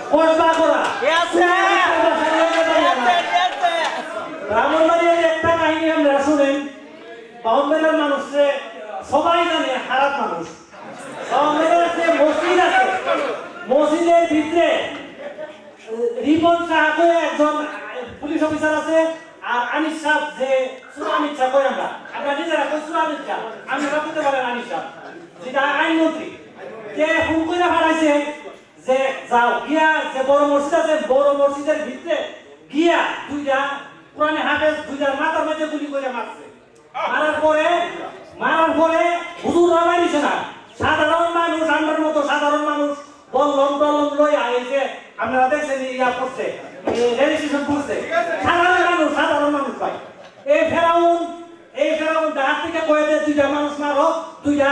কসবা করা ব্রাহ্মণবাড়িয়ার একটা কাহিনী আমরা শুনেন বাউন্ডারের মানুষে সবাই জানে খারাপ মানুষ বাউন্ডারের যে মসজিদ আছে মসজিদের ভিতরে রিপন সাহাকে একজন পুলিশ অফিসার আছে আর আনিস সাহেব যে সুরামিত সাহেব কই আমরা নিজেরা কই সুরামিত সাহেব আমি বলতে পারেন আনিস সাহেব যেটা আইনমন্ত্রী যে ফোন করে হারাইছে যে যাও গিয়া যে বড় মসজিদ আছে বড় মসজিদের ভিতরে গিয়া দুইটা কোরআনে হাফেজ দুইটার মাথার মধ্যে গুলি করে মারছে মারার পরে হুজুর রামাইছে না সাধারণ মানুষ আমার মতো সাধারণ মানুষ বললম টলম লই আইছে আপনারা দেখছেন ইয়া করছে রেজিস্ট্রেশন করছে সাধারণ মানুষ ভাই এই ফেরাউন ডাক থেকে কয়ে দে দুইটা মানুষ মারো দুইটা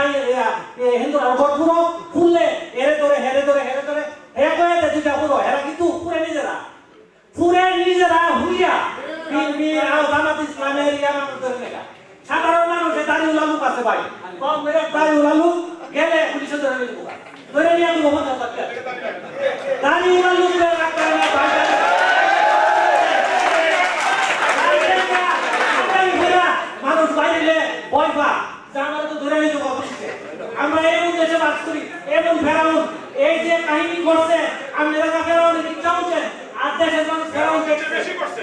হিন্দু আবট পুরো ফুললে হেরে ধরে হে কয়ে দে দুইটা পুরো এরা কিন্তু পুরে নিজেরা হুইয়া জামাত ইসলামের ইয়া মানুষ ধরে লেখা সাধারণ মানুষে দাড়ি উলালু আছে ভাই কম মেরে দাড়ি উলালু গেলে পুলিশে ধরে নিয়ে দেবো দাড়ি উলালু মানুষ বাইরে ভয় পা আমরা তো ধরে নিতে অবশ্যই আমরা এমন দেশে বাস করি এমন ফেরাউন এই যে কাহিনী করছে আপনারা ফেরাউনের ইচ্ছা হচ্ছে আর দেশের মানুষ ফেরাউনকে বেশি করছে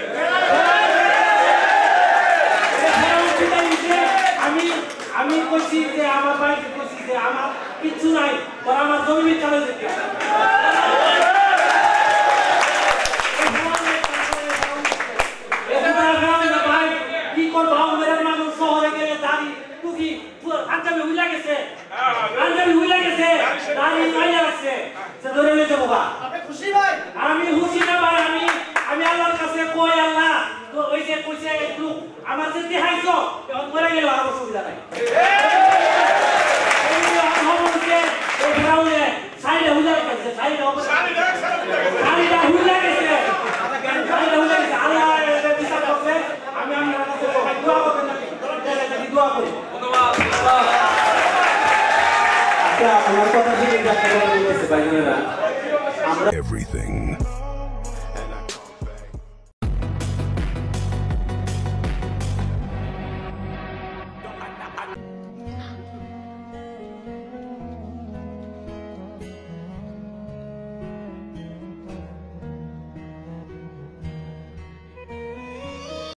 আমি কইছি যে আমার বাইরে কইছি যে আমার কিছু নাই তোর আমার জমি চালে যেতে কি করবো আমাদের মানুষ শহরে গেলে দাঁড়ি টুকি আঞ্জাবি হুইলা গেছে দাঁড়ি মাইয়া গেছে সে ধরে নিতে বাবা খুশি ভাই আমি খুশি না ভাই আমি আল্লাহর কাছে কই আল্লাহ তো ওই যে কইছে একটু আমার যে দেখাইছো এখন পরে গেল আর অসুবিধা নাই Everything